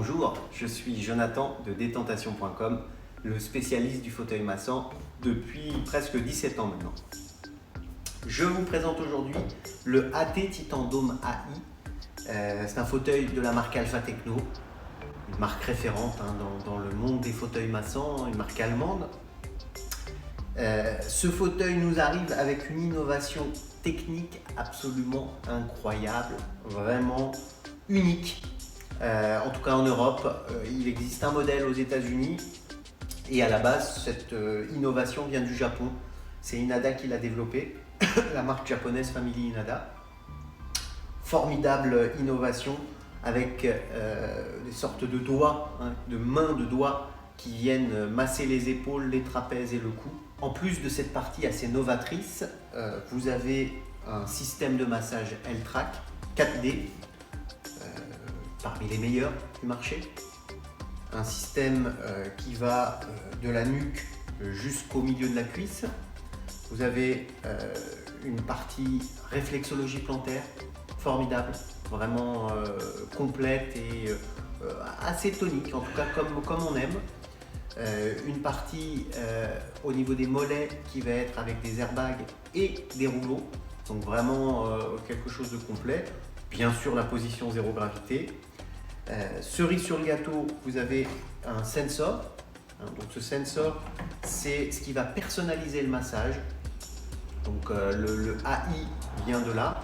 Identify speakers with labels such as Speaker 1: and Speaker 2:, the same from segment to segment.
Speaker 1: Bonjour, je suis Jonathan de Détentation.com, le spécialiste du fauteuil massant depuis presque 17 ans maintenant. Je vous présente aujourd'hui le AT Titan Dome AI. C'est un fauteuil de la marque Alpha Techno, une marque référente dans le monde des fauteuils massants, une marque allemande. Ce fauteuil nous arrive avec une innovation technique absolument incroyable, vraiment unique. En tout cas en Europe, il existe un modèle aux États-Unis et à la base cette innovation vient du Japon. C'est Inada qui l'a développé, la marque japonaise Family Inada. Formidable innovation avec des sortes de doigts, de mains de doigts qui viennent masser les épaules, les trapèzes et le cou. En plus de cette partie assez novatrice, vous avez un système de massage L-Track 4D, parmi les meilleurs du marché. Un système qui va de la nuque jusqu'au milieu de la cuisse. Vous avez une partie réflexologie plantaire formidable, vraiment complète et assez tonique, en tout cas comme on aime. Une partie au niveau des mollets qui va être avec des airbags et des rouleaux, donc vraiment quelque chose de complet. Bien sûr la position zéro gravité. Cerise sur le gâteau, vous avez un sensor. Donc ce sensor, c'est ce qui va personnaliser le massage. Donc le AI vient de là.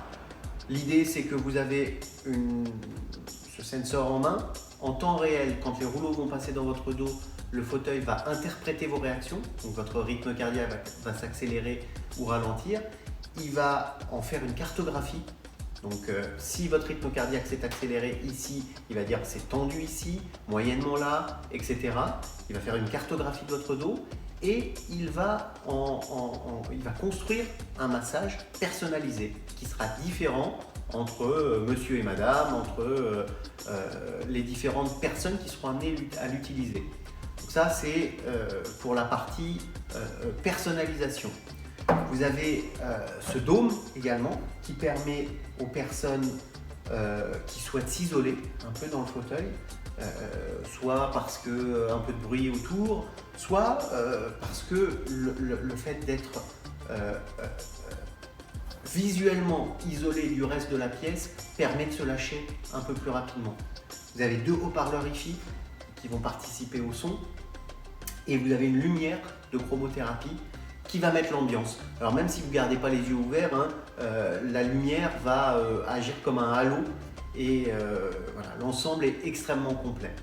Speaker 1: L'idée, c'est que vous avez ce sensor en main. En temps réel, quand les rouleaux vont passer dans votre dos, le fauteuil va interpréter vos réactions. Donc votre rythme cardiaque va s'accélérer ou ralentir. Il va en faire une cartographie. Donc si votre rythme cardiaque s'est accéléré ici, il va dire c'est tendu ici, moyennement là, etc. Il va faire une cartographie de votre dos et il va construire un massage personnalisé qui sera différent entre monsieur et madame, entre les différentes personnes qui seront amenées à l'utiliser. Donc ça c'est pour la partie personnalisation. Vous avez ce dôme également qui permet aux personnes qui souhaitent s'isoler un peu dans le fauteuil, soit parce que un peu de bruit autour, soit parce que le fait d'être visuellement isolé du reste de la pièce permet de se lâcher un peu plus rapidement. Vous avez deux haut-parleurs hi-fi qui vont participer au son et vous avez une lumière de chromothérapie qui va mettre l'ambiance. Alors même si vous ne gardez pas les yeux ouverts, la lumière va agir comme un halo et voilà, l'ensemble est extrêmement complet.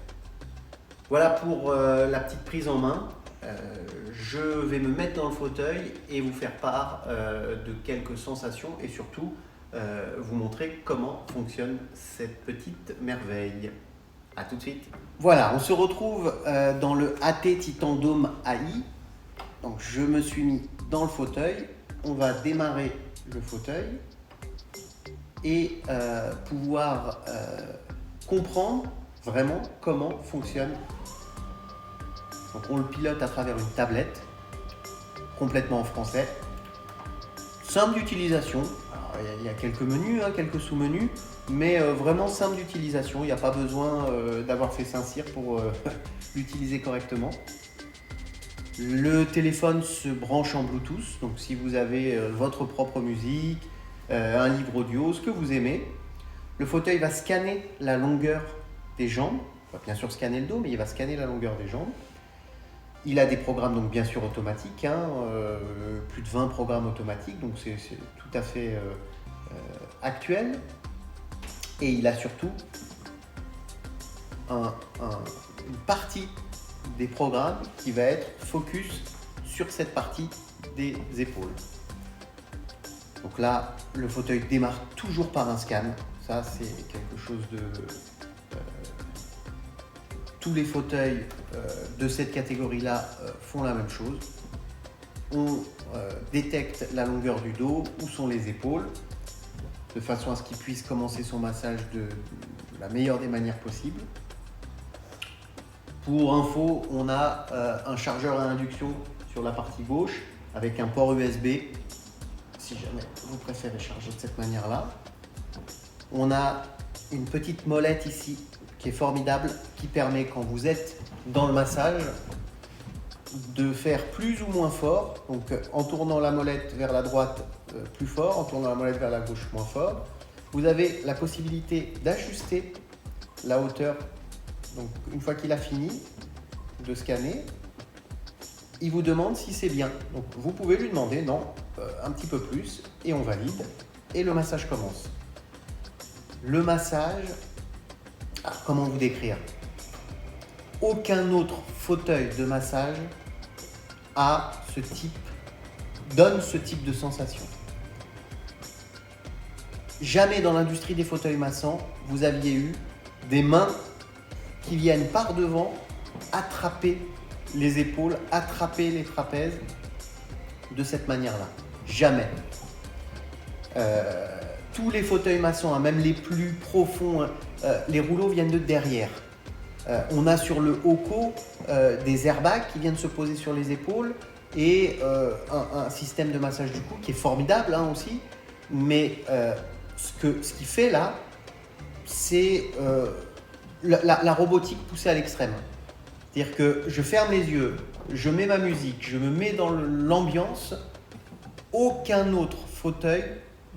Speaker 1: Voilà pour la petite prise en main. Je vais me mettre dans le fauteuil et vous faire part de quelques sensations et surtout vous montrer comment fonctionne cette petite merveille. A tout de suite. Voilà, on se retrouve dans le AT Titan Dome AI. Donc je me suis mis dans le fauteuil, on va démarrer le fauteuil et pouvoir comprendre vraiment comment fonctionne. Donc on le pilote à travers une tablette, complètement en français. Simple d'utilisation, il y a quelques menus, quelques sous-menus, mais vraiment simple d'utilisation, il n'y a pas besoin d'avoir fait Saint-Cyr pour l'utiliser correctement. Le téléphone se branche en Bluetooth, donc si vous avez votre propre musique, un livre audio, ce que vous aimez, le fauteuil va scanner la longueur des jambes, il va bien sûr scanner le dos, mais il va scanner la longueur des jambes. Il a des programmes donc bien sûr automatiques, plus de 20 programmes automatiques, donc c'est tout à fait actuel. Et il a surtout une partie des programmes qui va être focus sur cette partie des épaules. Donc là, le fauteuil démarre toujours par un scan. Ça, c'est quelque chose de... tous les fauteuils de cette catégorie-là font la même chose. On détecte la longueur du dos, où sont les épaules, de façon à ce qu'il puisse commencer son massage de la meilleure des manières possibles. Pour info, on a un chargeur à induction sur la partie gauche avec un port USB, si jamais vous préférez charger de cette manière-là. On a une petite molette ici qui est formidable, qui permet quand vous êtes dans le massage de faire plus ou moins fort, donc en tournant la molette vers la droite plus fort, en tournant la molette vers la gauche moins fort. Vous avez la possibilité d'ajuster la hauteur. Donc une fois qu'il a fini de scanner, il vous demande si c'est bien. Donc vous pouvez lui demander non, un petit peu plus, et on valide, et le massage commence. Le massage, comment vous décrire? Aucun autre fauteuil de massage donne ce type de sensation. Jamais dans l'industrie des fauteuils massants, vous aviez eu des mains qui viennent par devant attraper les épaules, attraper les trapèzes de cette manière-là. Jamais. Tous les fauteuils maçons, même les plus profonds, les rouleaux viennent de derrière. On a sur le haut-cot des airbags qui viennent se poser sur les épaules et un système de massage du cou qui est formidable aussi. Mais ce qu'il fait là, c'est la robotique poussée à l'extrême. C'est-à-dire que je ferme les yeux, je mets ma musique, je me mets dans l'ambiance. Aucun autre fauteuil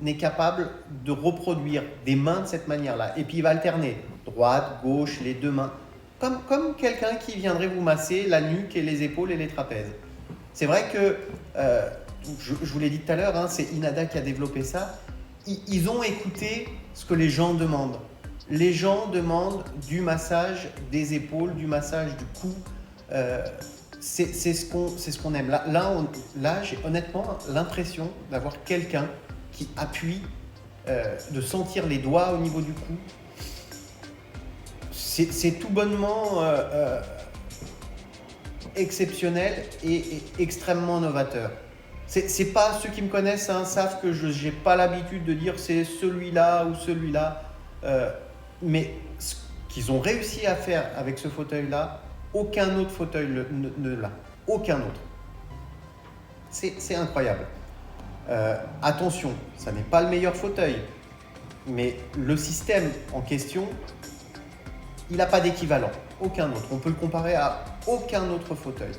Speaker 1: n'est capable de reproduire des mains de cette manière-là. Et puis il va alterner droite, gauche, les deux mains. Comme quelqu'un qui viendrait vous masser la nuque et les épaules et les trapèzes. C'est vrai que, je vous l'ai dit tout à l'heure, c'est Inada qui a développé ça. Ils ont écouté ce que les gens demandent. Les gens demandent du massage des épaules, du massage du cou. C'est ce qu'on aime. Là j'ai honnêtement l'impression d'avoir quelqu'un qui appuie, de sentir les doigts au niveau du cou. C'est tout bonnement exceptionnel et extrêmement novateur. C'est pas, ceux qui me connaissent savent que je n'ai pas l'habitude de dire c'est celui-là ou celui-là. Mais ce qu'ils ont réussi à faire avec ce fauteuil-là, aucun autre fauteuil ne l'a. Aucun autre. C'est incroyable. Attention, ça n'est pas le meilleur fauteuil, mais le système en question, il n'a pas d'équivalent. Aucun autre. On peut le comparer à aucun autre fauteuil.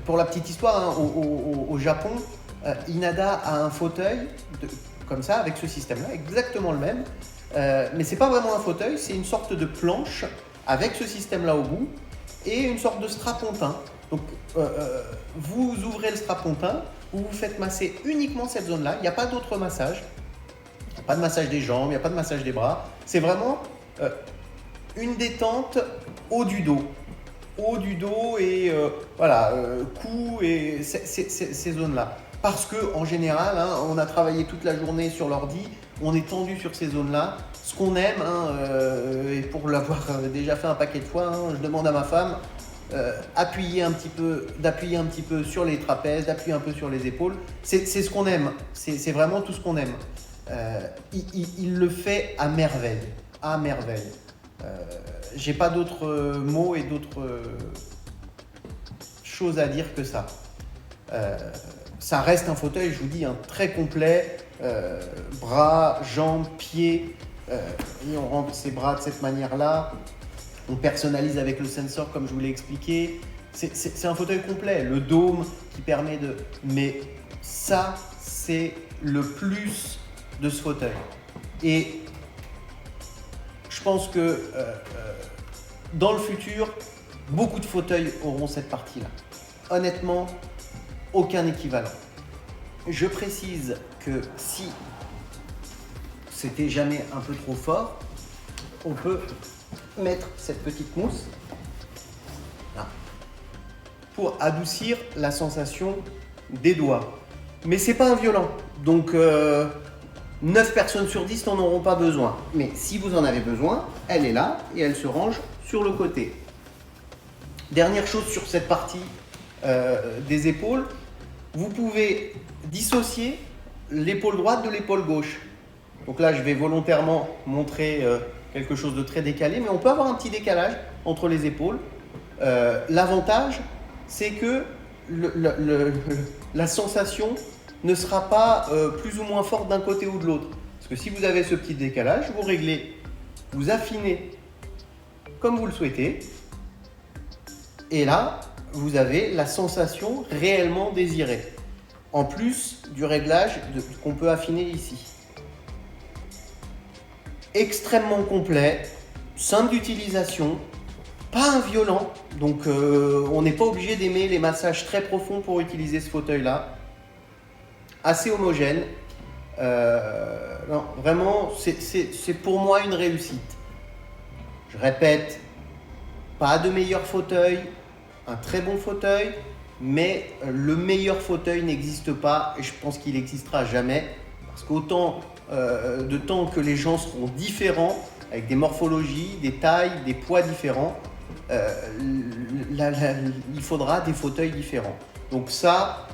Speaker 1: Pour la petite histoire, au Japon, Inada a un fauteuil comme ça, avec ce système-là, exactement le même. Mais ce n'est pas vraiment un fauteuil, c'est une sorte de planche avec ce système-là au bout et une sorte de strapontin. Donc, vous ouvrez le strapontin, vous vous faites masser uniquement cette zone-là. Il n'y a pas d'autre massage. Il n'y a pas de massage des jambes, il n'y a pas de massage des bras. C'est vraiment une détente haut du dos. Haut du dos et cou et ces zones-là. Parce qu'en général, on a travaillé toute la journée sur l'ordi, on est tendu sur ces zones-là. Ce qu'on aime, et pour l'avoir déjà fait un paquet de fois, je demande à ma femme d'appuyer un petit peu sur les trapèzes, d'appuyer un peu sur les épaules. C'est ce qu'on aime, c'est vraiment tout ce qu'on aime. Il le fait à merveille, à merveille. J'ai pas d'autres mots et d'autres choses à dire que ça. Ça reste un fauteuil, je vous dis, très complet, bras, jambes, pieds, et on rentre ses bras de cette manière-là. On personnalise avec le sensor comme je vous l'ai expliqué. C'est un fauteuil complet, le dôme qui permet de... Mais ça, c'est le plus de ce fauteuil. Et je pense que dans le futur, beaucoup de fauteuils auront cette partie-là. Honnêtement, aucun équivalent. Je précise que si c'était jamais un peu trop fort, on peut mettre cette petite mousse là, pour adoucir la sensation des doigts. Mais c'est pas un violent, donc 9 personnes sur 10 n'en auront pas besoin. Mais si vous en avez besoin, elle est là et elle se range sur le côté. Dernière chose sur cette partie des épaules, vous pouvez dissocier l'épaule droite de l'épaule gauche. Donc là, je vais volontairement montrer quelque chose de très décalé, mais on peut avoir un petit décalage entre les épaules. L'avantage, c'est que la sensation ne sera pas plus ou moins forte d'un côté ou de l'autre. Parce que si vous avez ce petit décalage, vous réglez vous affinez comme vous le souhaitez. Et là, vous avez la sensation réellement désirée. En plus du réglage qu'on peut affiner ici. Extrêmement complet, simple d'utilisation, pas un violent. Donc on n'est pas obligé d'aimer les massages très profonds pour utiliser ce fauteuil-là. Assez homogène. Non, vraiment, c'est pour moi une réussite. Je répète, pas de meilleur fauteuil, un très bon fauteuil, mais le meilleur fauteuil n'existe pas et je pense qu'il n'existera jamais parce qu'autant de temps que les gens seront différents, avec des morphologies, des tailles, des poids différents, il faudra des fauteuils différents. Donc ça,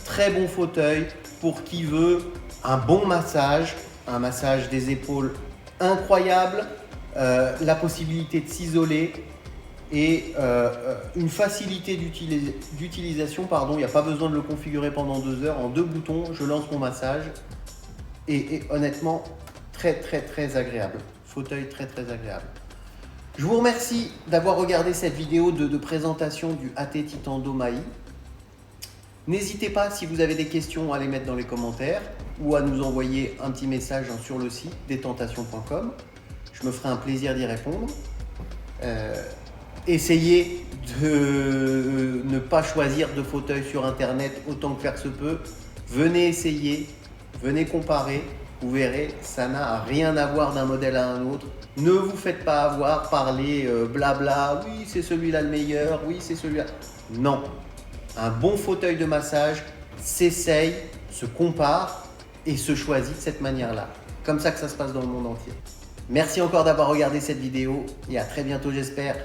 Speaker 1: très bon fauteuil pour qui veut un bon massage, un massage des épaules incroyable, la possibilité de s'isoler et une facilité d'utilisation. Il n'y a pas besoin de le configurer pendant 2 heures. En 2 boutons, je lance mon massage et honnêtement, très agréable. Fauteuil très agréable. Je vous remercie d'avoir regardé cette vidéo de présentation du AT Titan Dome AI. N'hésitez pas, si vous avez des questions, à les mettre dans les commentaires ou à nous envoyer un petit message sur le site destentations.com. Je me ferai un plaisir d'y répondre. Essayez de ne pas choisir de fauteuil sur internet autant que faire se peut. Venez essayer, venez comparer. Vous verrez, ça n'a rien à voir d'un modèle à un autre. Ne vous faites pas avoir par les blabla. Oui, c'est celui-là le meilleur. Oui, c'est celui-là. Non. Un bon fauteuil de massage s'essaye, se compare et se choisit de cette manière-là. Comme ça que ça se passe dans le monde entier. Merci encore d'avoir regardé cette vidéo et à très bientôt j'espère.